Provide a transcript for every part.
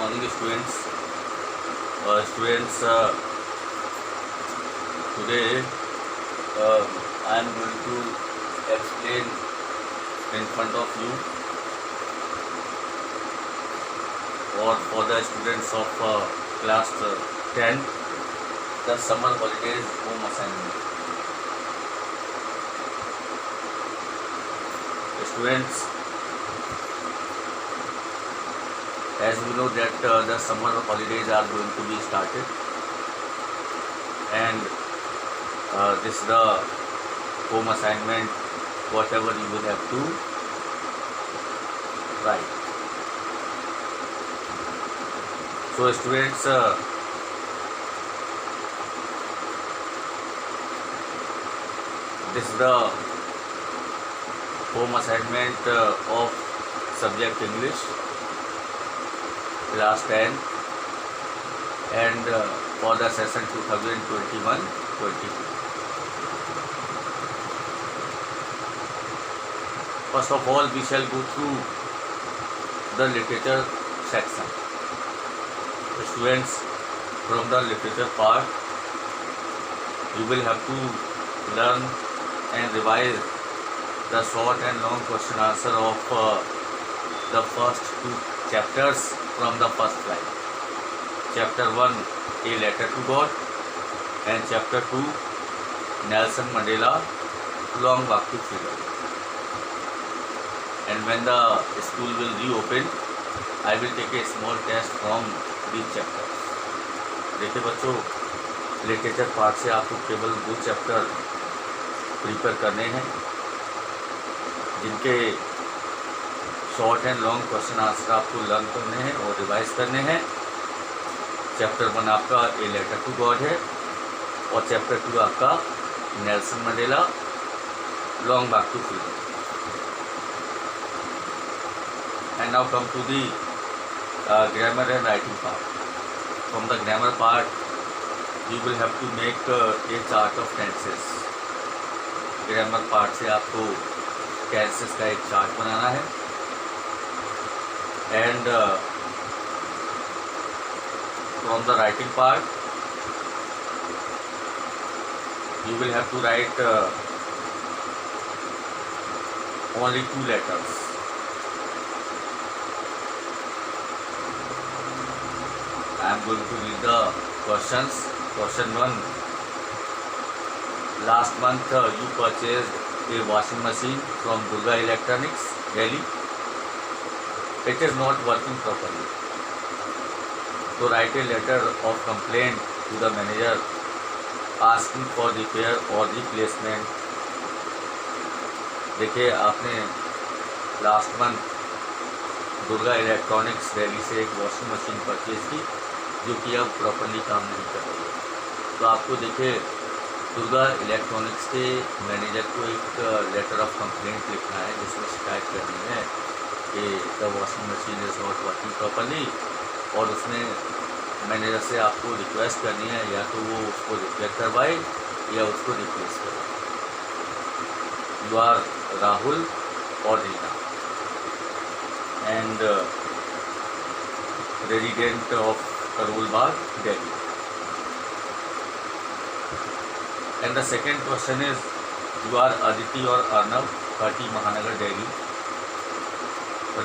morning, students. Today I am going to explain in front of you, or for the students of class 10, the summer holidays home assignment. Students, as we know that the summer holidays are going to be started, and this is the home assignment, whatever you will have to write. So students, this is the home assignment of subject English, class 10, and for the session 2021-22. First of all, we shall go through the literature section. Students, from the literature part, you will have to learn and revise the short and long question answer of the first two chapters from the first line. Chapter 1, A Letter to God, and Chapter 2, Nelson Mandela, Long Walk to Freedom. And when the school will reopen, I will take a small test from these chapters. देखिए बच्चों, literature part से आपको केवल 2 chapter prepare करने हैं, जिनके short and long question answer आपको learn करने हैं और रिवाइज करने हैं. चैप्टर 1 आपका ए लेटर टू गॉड है, और चैप्टर 2 आपका Nelson Mandela, Long Walk to Freedom. And now come to the grammar and writing part. From the grammar part, you will have to make a chart of tenses. Grammar part से आपको tenses का एक chart बनाना है. And from the writing part, you will have to write only 2 letters. I am going to read the questions. Question 1. Last month you purchased a washing machine from Durga Electronics, Delhi. It is not working properly. So write a letter of complaint to the manager asking for repair or replacement. देखिए, आपने last month Durga electronics Delhi से एक washing machine purchase की, जो कि अब properly काम नहीं कर रही है. तो आपको देखिए, दुर्गा इलेक्ट्रॉनिक्स के मैनेजर को एक लेटर ऑफ कंप्लेंट लिखना है, जिसमें शिकायत करनी है कि the washing machine is not working properly, और उसमें मैनेजर से आपको रिक्वेस्ट करनी है या तो वो उसको रिपेयर करवाए या उसको रिप्लेस करे. यू आर राहुल और Reena, and resident of Karol Bagh, Delhi. And the second question is, you are Aditi or Arnav, 30 Mahanagar, Delhi.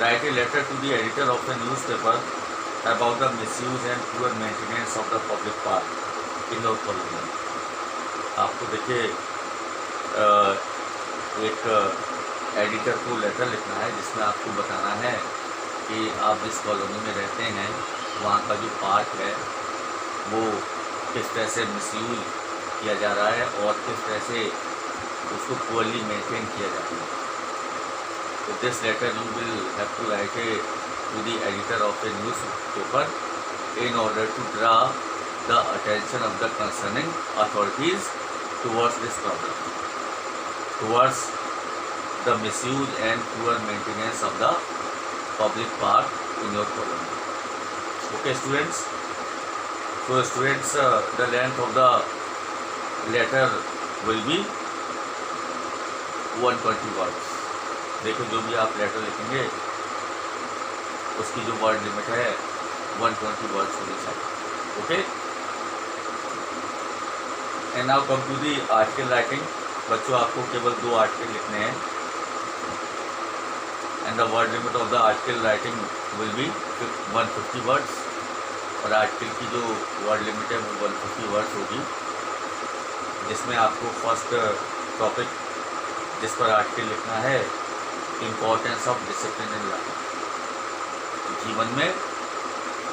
Write a letter to the editor of a newspaper about the misuse and poor maintenance of the public park in North Colony. आपको देखिए, एक editor को letter लिखना है, जिसमें आपको बताना है कि आप जिस कॉलोनी में रहते हैं वहाँ का जो पार्क है वो किस तरह से मिसयूज किया जा रहा है और किस तरह से उसको पुअरली मेंटेन किया जाता है. तो this letter you will have to write to the editor of a newspaper in order to draw the attention of the concerning authorities towards this problem, towards the misuse and poor maintenance of the public park in your colony. Okay students, so students, the length of the letter will be 120 words. देखो, जो भी आप letter लिखेंगे उसकी जो word limit है 120 words होनी चाहिए. Okay. And now come to the article writing. बच्चों आपको केवल 2 आर्टिकल लिखने हैं. And the word limit of the article writing will be 150 words. और आर्टिकल की जो वर्ड लिमिट है वो 150 वर्ड्स होगी, जिसमें आपको फर्स्ट टॉपिक जिस पर आर्टिकल लिखना है, importance of discipline in life. जीवन में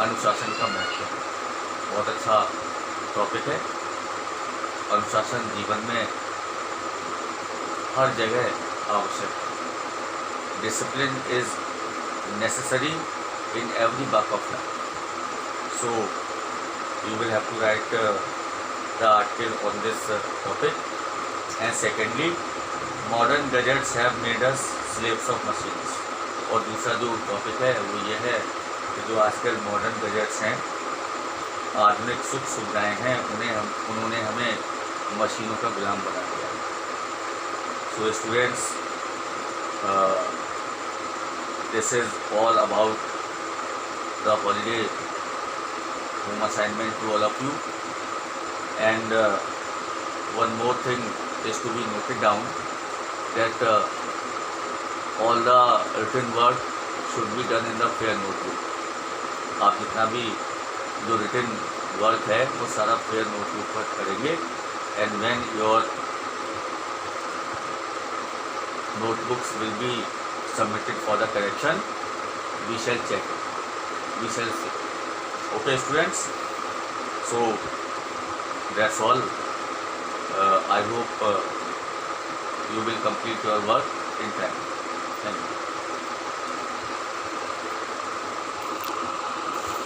अनुशासन का महत्व. बहुत अच्छा टॉपिक है. अनुशासन जीवन में हर जगह आवश्यक है. Discipline is necessary in every walk of life. So you will have to write the article on this topic. And secondly, modern gadgets have made us slaves of machines. और दूसरा जो टॉपिक है वो ये है कि जो आजकल मॉडर्न गैजेट्स हैं, आधुनिक सुख सुविधाएं हैं, उन्होंने हमें मशीनों का गुलाम बना दिया है. So students, this is all about the holiday home assignment to all of you. And one more thing is to be noted down, that all the written work should be done in the fair notebook. आप जितना भी जो written work है वो सारा fair notebook पर करेंगे. And when your notebooks will be submitted for the correction, we shall check it. We shall see. Okay students, so that's all. I hope you will complete your work in time. Thank you.